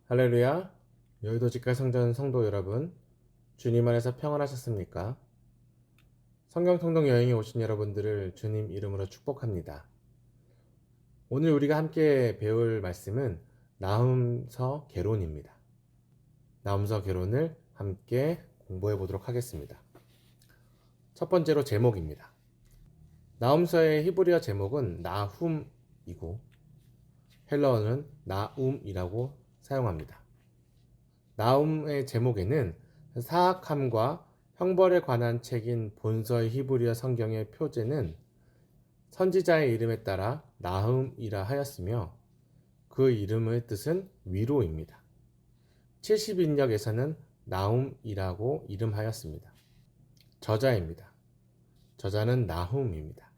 할렐루야. 여의도 직가성전 성도 여러분, 주님 안에서 평안하셨습니까? 성경 통독 여행에 오신 여러분들을 주님 이름으로 축복합니다. 오늘 우리가 함께 배울 말씀은 나훔서 개론입니다. 나훔서 개론을 함께 공부해 보도록 하겠습니다. 첫 번째로 제목입니다. 나훔서의 히브리어 제목은 나훔이고 헬러어는 나움이라고 사용합니다. 나훔의 제목에는 사악함과 형벌에 관한 책인 본서의 히브리어 성경의 표제는 선지자의 이름에 따라 나훔이라 하였으며 그 이름의 뜻은 위로입니다. 70인역에서는 나훔이라고 이름하였습니다. 저자입니다. 저자는 나훔입니다.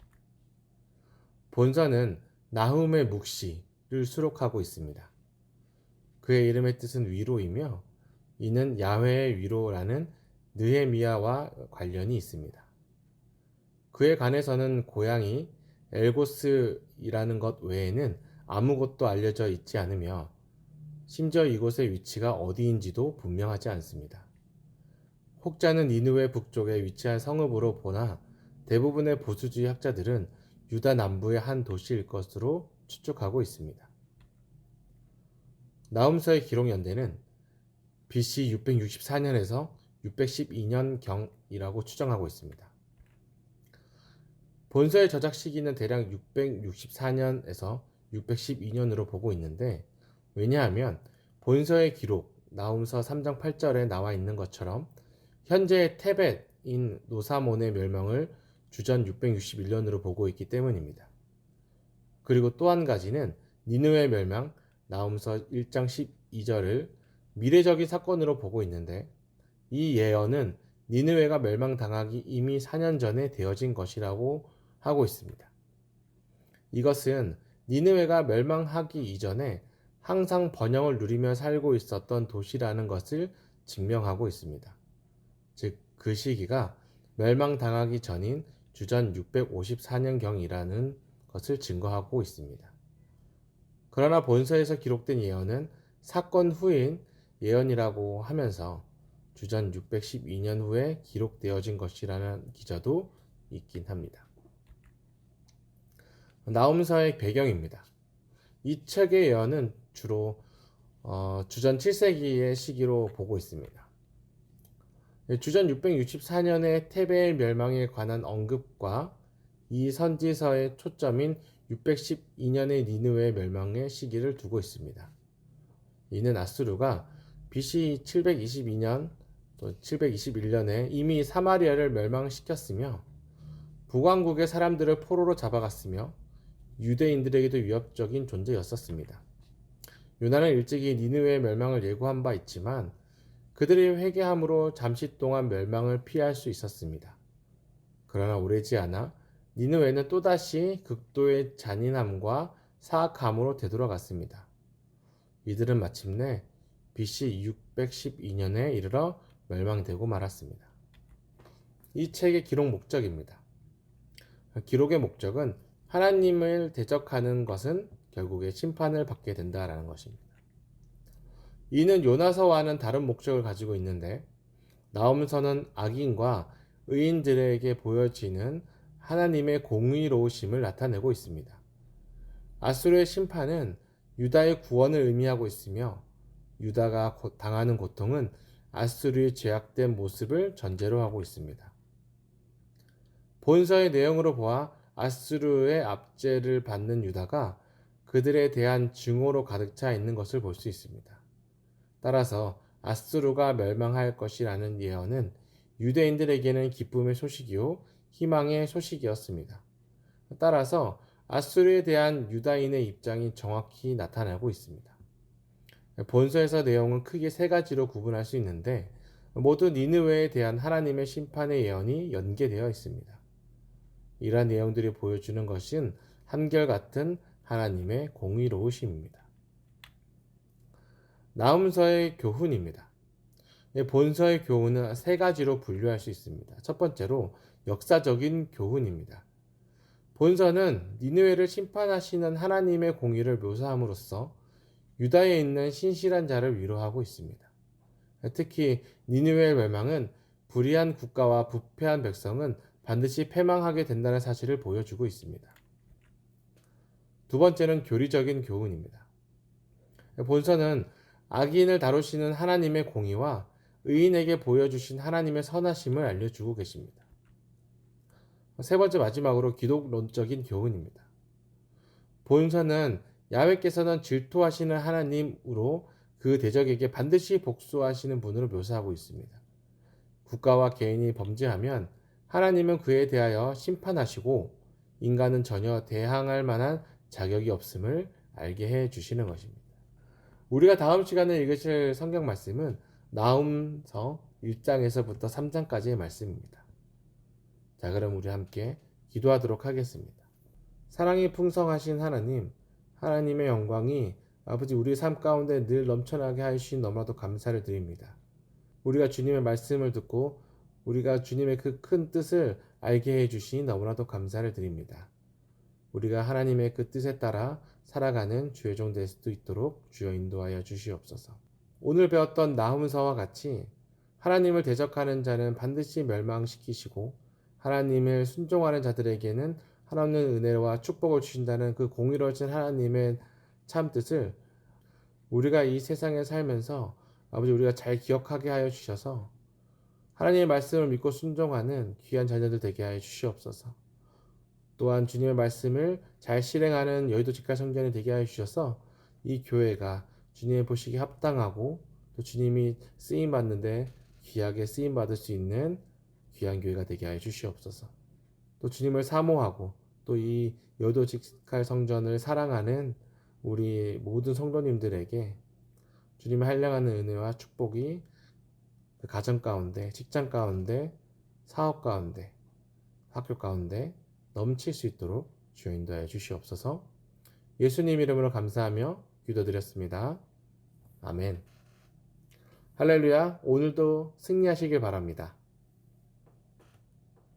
본서는 나훔의 묵시를 수록하고 있습니다. 그의 이름의 뜻은 위로이며 이는 야훼의 위로라는 느헤미야와 관련이 있습니다. 그에 관해서는 고향이 엘고스이라는 것 외에는 아무것도 알려져 있지 않으며 심지어 이곳의 위치가 어디인지도 분명하지 않습니다. 혹자는 니느웨 북쪽에 위치한 성읍으로 보나 대부분의 보수주의 학자들은 유다 남부의 한 도시일 것으로 추측하고 있습니다. 나훔서의 기록 연대는 BC 664년에서 612년경이라고 추정하고 있습니다. 본서의 저작 시기는 대략 664년에서 612년으로 보고 있는데 왜냐하면 본서의 기록 나훔서 3장 8절에 나와 있는 것처럼 현재의 테벳인 노사몬의 멸망을 주전 661년으로 보고 있기 때문입니다. 그리고 또 한 가지는 니느웨 멸망 나훔서 1장 12절을 미래적인 사건으로 보고 있는데 이 예언은 니느웨가 멸망당하기 이미 4년 전에 되어진 것이라고 하고 있습니다. 이것은 니느웨가 멸망하기 이전에 항상 번영을 누리며 살고 있었던 도시라는 것을 증명하고 있습니다. 즉, 그 시기가 멸망당하기 전인 주전 654년경이라는 것을 증거하고 있습니다. 그러나 본서에서 기록된 예언은 사건 후인 예언이라고 하면서 주전 612년 후에 기록되어진 것이라는 기저도 있긴 합니다. 나훔서의 배경입니다. 이 책의 예언은 주로 주전 7세기의 시기로 보고 있습니다. 주전 664년의 테베의 멸망에 관한 언급과 이 선지서의 초점인 612년의 니느웨 멸망의 시기를 두고 있습니다. 이는 아수르가 BC 722년 또 721년에 이미 사마리아를 멸망시켰으며 북왕국의 사람들을 포로로 잡아갔으며 유대인들에게도 위협적인 존재였었습니다. 요나는 일찍이 니느웨의 멸망을 예고한 바 있지만 그들의 회개함으로 잠시 동안 멸망을 피할 수 있었습니다. 그러나 오래지 않아 니느웨는 또다시 극도의 잔인함과 사악함으로 되돌아갔습니다. 이들은 마침내 BC 612년에 이르러 멸망되고 말았습니다. 이 책의 기록 목적입니다. 기록의 목적은 하나님을 대적하는 것은 결국에 심판을 받게 된다라는 것입니다. 이는 요나서와는 다른 목적을 가지고 있는데 나훔서는 악인과 의인들에게 보여지는 하나님의 공의로우심을 나타내고 있습니다. 아수르의 심판은 유다의 구원을 의미하고 있으며 유다가 당하는 고통은 아수르의 죄악된 모습을 전제로 하고 있습니다. 본서의 내용으로 보아 아수르의 압제를 받는 유다가 그들에 대한 증오로 가득 차 있는 것을 볼 수 있습니다. 따라서 아수르가 멸망할 것이라는 예언은 유대인들에게는 기쁨의 소식이요 희망의 소식이었습니다. 따라서 아수르에 대한 유다인의 입장이 정확히 나타나고 있습니다. 본서에서 내용은 크게 세 가지로 구분할 수 있는데 모두 니느웨에 대한 하나님의 심판의 예언이 연계되어 있습니다. 이러한 내용들이 보여주는 것은 한결같은 하나님의 공의로우심입니다. 나훔서의 교훈입니다. 본서의 교훈은 세 가지로 분류할 수 있습니다. 첫 번째로 역사적인 교훈입니다. 본서는 니느웨를 심판하시는 하나님의 공의를 묘사함으로써 유다에 있는 신실한 자를 위로하고 있습니다. 특히 니느웨의 멸망은 불의한 국가와 부패한 백성은 반드시 패망하게 된다는 사실을 보여주고 있습니다. 두 번째는 교리적인 교훈입니다. 본서는 악인을 다루시는 하나님의 공의와 의인에게 보여주신 하나님의 선하심을 알려주고 계십니다. 세 번째 마지막으로 기독론적인 교훈입니다. 본서는 야훼께서는 질투하시는 하나님으로 그 대적에게 반드시 복수하시는 분으로 묘사하고 있습니다. 국가와 개인이 범죄하면 하나님은 그에 대하여 심판하시고 인간은 전혀 대항할 만한 자격이 없음을 알게 해 주시는 것입니다. 우리가 다음 시간에 읽으실 성경 말씀은 나훔서 1장에서부터 3장까지의 말씀입니다. 자, 그럼 우리 함께 기도하도록 하겠습니다. 사랑이 풍성하신 하나님, 하나님의 영광이 아버지 우리 삶 가운데 늘 넘쳐나게 하시니 너무나도 감사를 드립니다. 우리가 주님의 말씀을 듣고 우리가 주님의 그 큰 뜻을 알게 해주시니 너무나도 감사를 드립니다. 우리가 하나님의 그 뜻에 따라 살아가는 주의 종 될 수 있도록 주여 인도하여 주시옵소서. 오늘 배웠던 나훔서와 같이 하나님을 대적하는 자는 반드시 멸망시키시고 하나님을 순종하는 자들에게는 하나님의 은혜와 축복을 주신다는 그 공의로우신 하나님의 참 뜻을 우리가 이 세상에 살면서 아버지 우리가 잘 기억하게 하여 주셔서 하나님의 말씀을 믿고 순종하는 귀한 자녀들 되게 하여 주시옵소서. 또한 주님의 말씀을 잘 실행하는 여의도 직가성전이 되게 하여 주셔서 이 교회가 주님의 보시기에 합당하고 또 주님이 쓰임 받는데 귀하게 쓰임 받을 수 있는 귀한 교회가 되게 하여 주시옵소서. 또 주님을 사모하고 또 이 여의도 직가성전을 사랑하는 우리 모든 성도님들에게 주님의 한량하는 은혜와 축복이 가정 가운데, 직장 가운데, 사업 가운데, 학교 가운데 넘칠 수 있도록 주여 인도하여 주시옵소서. 예수님 이름으로 감사하며 기도드렸습니다. 아멘. 할렐루야. 오늘도 승리하시길 바랍니다.